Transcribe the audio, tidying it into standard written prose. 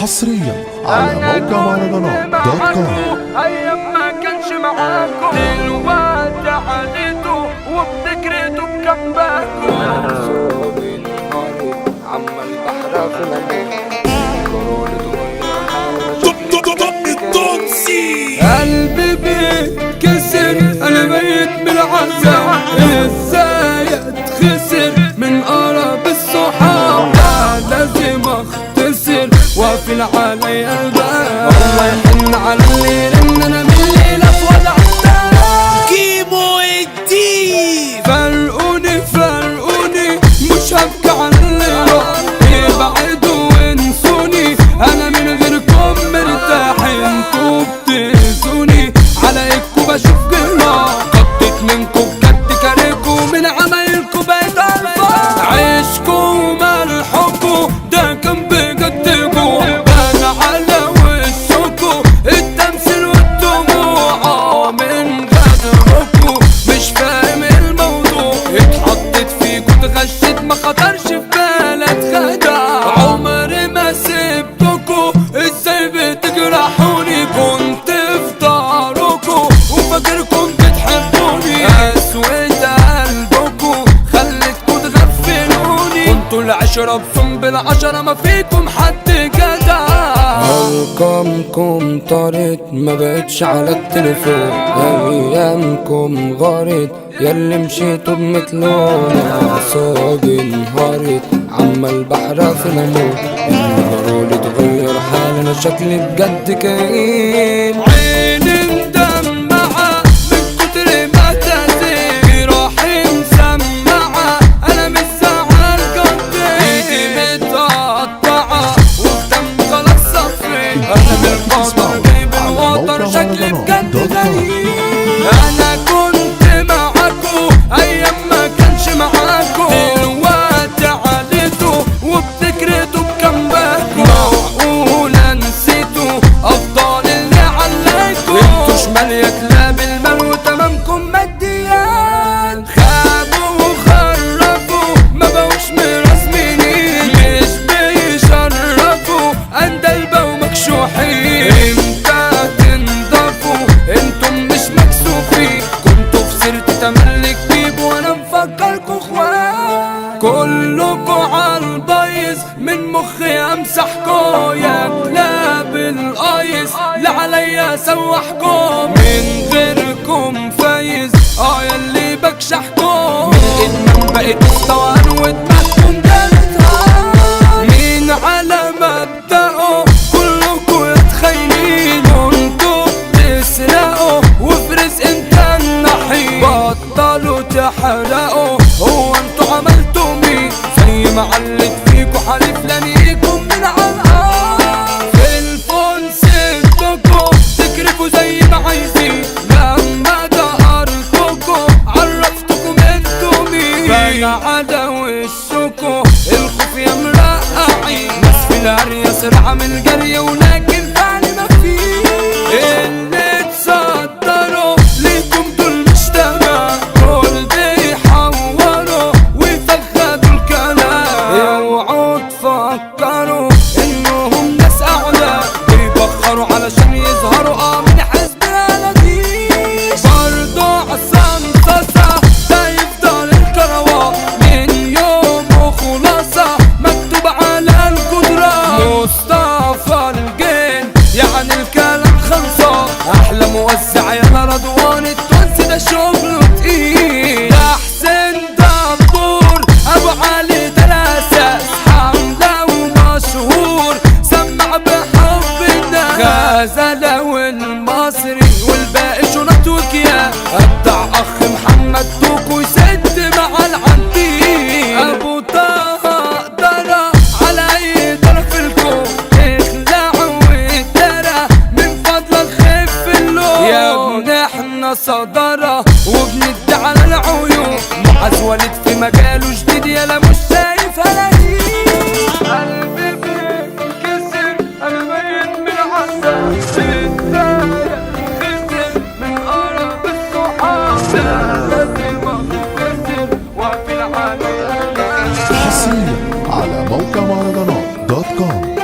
حصريا على موقع مهرجانات دوت كوم. ايام ما كانش معاكم دلوقتي عانيتوا وبتجريتوا بجنبكم. صوبي نهاري عما البحر قلبي بيتكسر انا ميت بالعذاب. ازاي اتخسر من قرب الصحاب؟ لازم اختصر واقفل علي الباب. الله يحن على الليل ان انا من الليله في وضع التراب. كيمو الديب فرقوني مش هبكي على اللي راح. ابعدوا وانسوني انا من غيركم مرتاح. انتوا بتأذوني عليكوا بشوف جراح. قطت منكوا بجد كارهكوا من عمايلكوا بقيت عارفة. عيشكوا وملحكوا ده كان بجد جوع. انا على وشكوا التمثيل والدموع من غدركوا. مش فاهم الموضوع اتحطت فيكوا اتغشيت ما خطرش في بالي اتخدع. عمري ما سبتكوا ازاي بتجرحوني. كنت في ظهركوا وفاكركم بتحبوني. اسود قلبكوا خلتكوا تغفلوني. كنتوا العشرة بصم بالعشرة ما فيكم حد جدع. ارقامكم طارت ما بقتش على التليفون. ايامكم غارت ياللي مشيتوا بمثلونا. اعصابي انهارت عما البحر في الاموت. النهار اتغير حالي انا شكلي بجد كئيب. عيني مدمعة من كتر ما تأذيت. جراحي مسمعة انا مش زعل قلبي. ايدي متقطعة والدم خلاص صفري. انا من القطر جايب الوتر شكلي بجد غريب. انا كنت معاكو ايام ما كانش معاكو. دلوقتي عانيتوا وبتجريتوا بجنبكوا. معقولة نسيتوا افضل اللي عليكوا. انتوا شمال يا كلاب المال وتمامكم ماديات. خابوا وخرفوا ما بقوش مرسمينين. مش بيشرفوا اندلبة ومكشوحين. امتى تنضفوا انتم مش مكسوفين. كنتوا في سيرتي تملك بيب وانا مفكركوا اخوات. كلكوا عالبايظ من مخي امسحكوا. يا كلاب الايس لا عليا سوحكوا. من غيركم فايز ياللي بكشحكوا. من الادمان بقيت استوان ودماغكم جابتها. مين على مبدأه كلكوا يتخيلين. انتوا بتسرقوا وفي رزق انت النحيل. بطلوا تحرقوا هو انتوا عملتوا مين؟ زي ما علت فيكوا حليف لانيكم من عالقار. في الفون سبتكوا تكرفوا زي ما عايزين. لما دقرتكوا عرفتكم انتوا مين. باين على وشكوا الخوف يا مرقعين. ناس في القرية سرعة من الجري ولكن فعلي مفيش. اللي تصدروا ليكم دول مش تمام. دول بيحوروا ويفخدوا الكلام. اوعوا تفكروا انهم ناس اعلى. بيبخروا علشان يظهروا من حزب الاناديل. برضو عالصنصصة ده يفضل الكروان. من يوم وخلاصة مكتوب على الجدران. مصطفى الجن يعني الكلام خلصان. احلى موزع يا رضوان التونسي ده شغله تقيل. ده حسين دبور ابو علي ده الاساس. حمله ومشهور سمع بحب الناس. غزالة والمصري والباقي شنط وكيان. ابدع اخ محمد توكو يسد مع العنتيل. ابو طه قدرة على اي طرف الكون. اخلع واتدرى من فضل خف اللون. يا ابن احنا صدرة وبندي على العيون. معاذ وليد في مجاله جديد يالا مش شايف هلاقيه. قلبي بيتكسر انا ميت من العذاب. خسر من قرب الصحاب. لازم اختصر واقفل على حصريا على موقع مهرجانات دوت كوم.